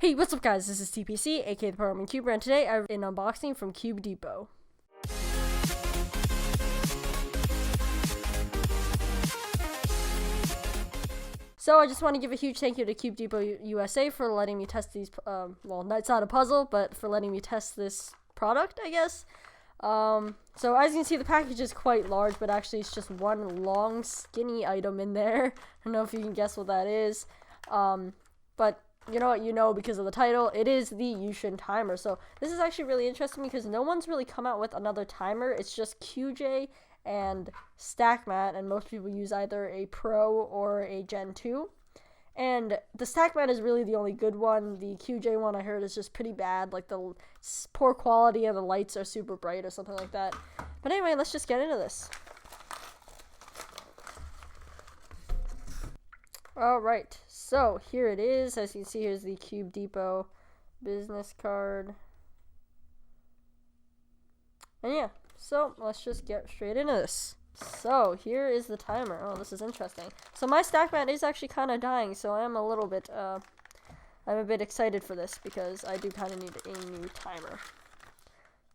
Hey, what's up guys, this is TPC A.K.A TheProgrammingCuber, and today I have an unboxing from Cubedepot. So I just want to give a huge thank you to Cubedepot USA for letting me test these, well, it's not a puzzle, but for letting me test this product, I guess. So as you can see, the package is quite large, but actually it's just one long, skinny item in there. I don't know if you can guess what that is. But you know what, because of the title, it is the YuXin timer. So this is actually really interesting because no one's really come out with another timer. It's just QJ and StackMat, and most people use either a Pro or a Gen 2. And the StackMat is really the only good one. The QJ one I heard is just pretty bad, like the poor quality and the lights are super bright or something like that. But anyway, let's just get into this. Alright, so here it is. As you can see, here's the Cubedepot business card. And yeah, so let's just get straight into this. So here is the timer. Oh, this is interesting. So my StackMat is actually kind of dying, so I am a little bit, I'm a bit excited for this because I do kind of need a new timer.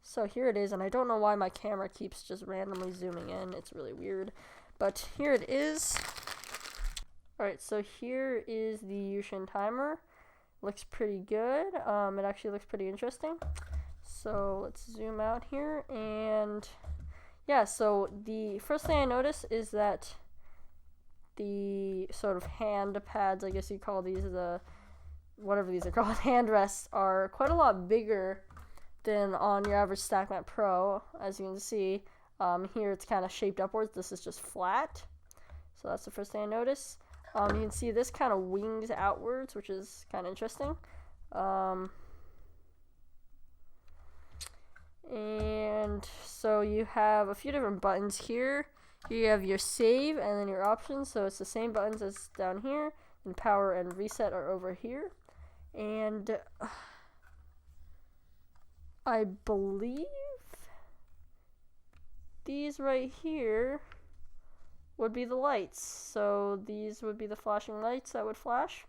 So here it is, and I don't know why my camera keeps just randomly zooming in. It's really weird. But here it is. Alright, so here is the YuXin timer. Looks pretty good. It actually looks pretty interesting. So let's zoom out here, and yeah, so the first thing I notice is that the sort of hand pads, I guess you call these, whatever these are called, hand rests, are quite a lot bigger than on your average StackMat Pro. As you can see, here it's kind of shaped upwards. This is just flat. So that's the first thing I notice. You can see this kind of wings outwards, which is kind of interesting. And so you have a few different buttons here. Here you have your save and then your options. So it's the same buttons as down here. And power and reset are over here. And I believe these right here would be the lights. So these would be the flashing lights that would flash.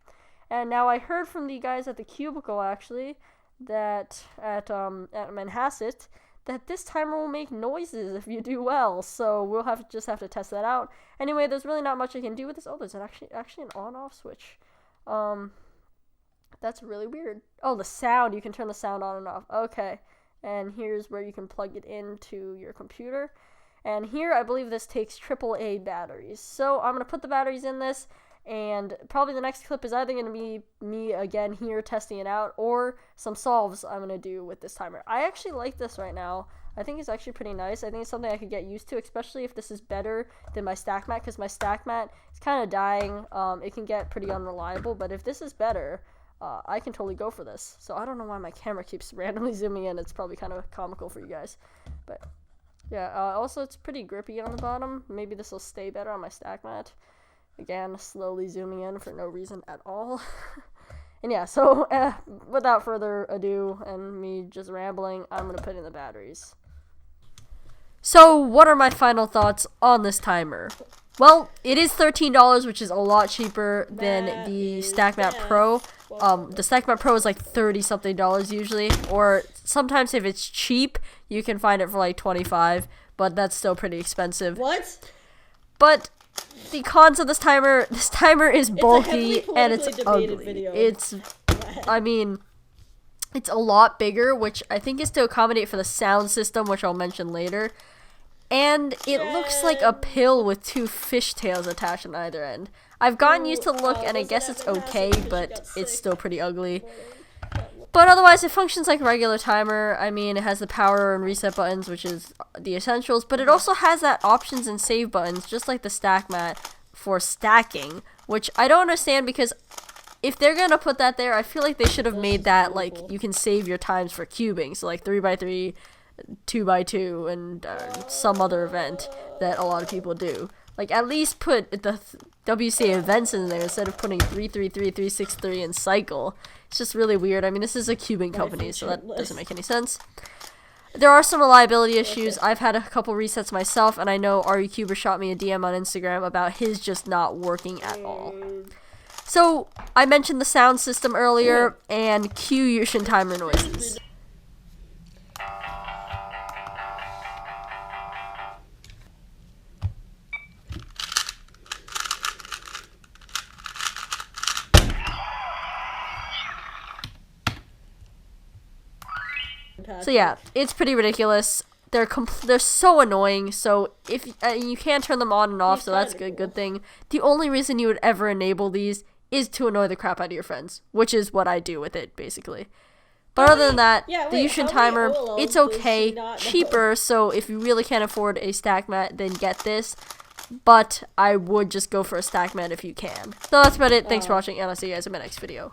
And now I heard from the guys at the Cubicle, actually, that at Manhasset, that this timer will make noises if you do well. So we'll just have to test that out. Anyway, there's really not much I can do with this. Oh, there's actually an on-off switch. That's really weird. Oh, the sound. You can turn the sound on and off. Okay. And here's where you can plug it into your computer. And here, I believe this takes AAA batteries. So I'm going to put the batteries in this, and probably the next clip is either going to be me again here testing it out, or some solves I'm going to do with this timer. I actually like this right now. I think it's actually pretty nice. I think it's something I could get used to, especially if this is better than my StackMat, because my StackMat is kind of dying. It can get pretty unreliable, but if this is better, I can totally go for this. So I don't know why my camera keeps randomly zooming in. It's probably kind of comical for you guys, but yeah, also it's pretty grippy on the bottom. Maybe this will stay better on my StackMat. Again, slowly zooming in for no reason at all. And yeah, so without further ado and me just rambling, I'm going to put in the batteries. So what are my final thoughts on this timer? Well, it is $13, which is a lot cheaper than the StackMat Pro. The StackMat Pro is like $30-something usually, or sometimes if it's cheap, you can find it for like $25, but that's still pretty expensive. What? But the cons of this timer is bulky and it's ugly. Video. I mean, it's a lot bigger, which I think is to accommodate for the sound system, which I'll mention later. And it looks like a pill with two fishtails attached on either end. I've gotten used to the look, and I guess it's okay, but it's still pretty ugly. But otherwise, it functions like a regular timer. I mean, it has the power and reset buttons, which is the essentials, but it also has that options and save buttons, just like the StackMat, for stacking, which I don't understand, because if they're gonna put that there, I feel like they should have made that, like, you can save your times for cubing, so like 3x3, 2x2, and some other event that a lot of people do. Like, at least put the WCA events in there instead of putting 333, 363, and cycle. It's just really weird. I mean, this is a cubing company, so that doesn't make any sense. There are some reliability issues. I've had a couple resets myself, and I know RUCuber shot me a DM on Instagram about his just not working at all. So, I mentioned the sound system earlier, and cue YuXin timer noises. So yeah, it's pretty ridiculous. They're so annoying. So if you can't turn them on and off, so that's a good thing. The only reason you would ever enable these is to annoy the crap out of your friends, which is what I do with it basically. But other than that, the YuXin timer, it's okay, cheaper. So if you really can't afford a stack mat, then get this. But I would just go for a stack mat if you can. So that's about it. Thanks for watching, and I'll see you guys in my next video.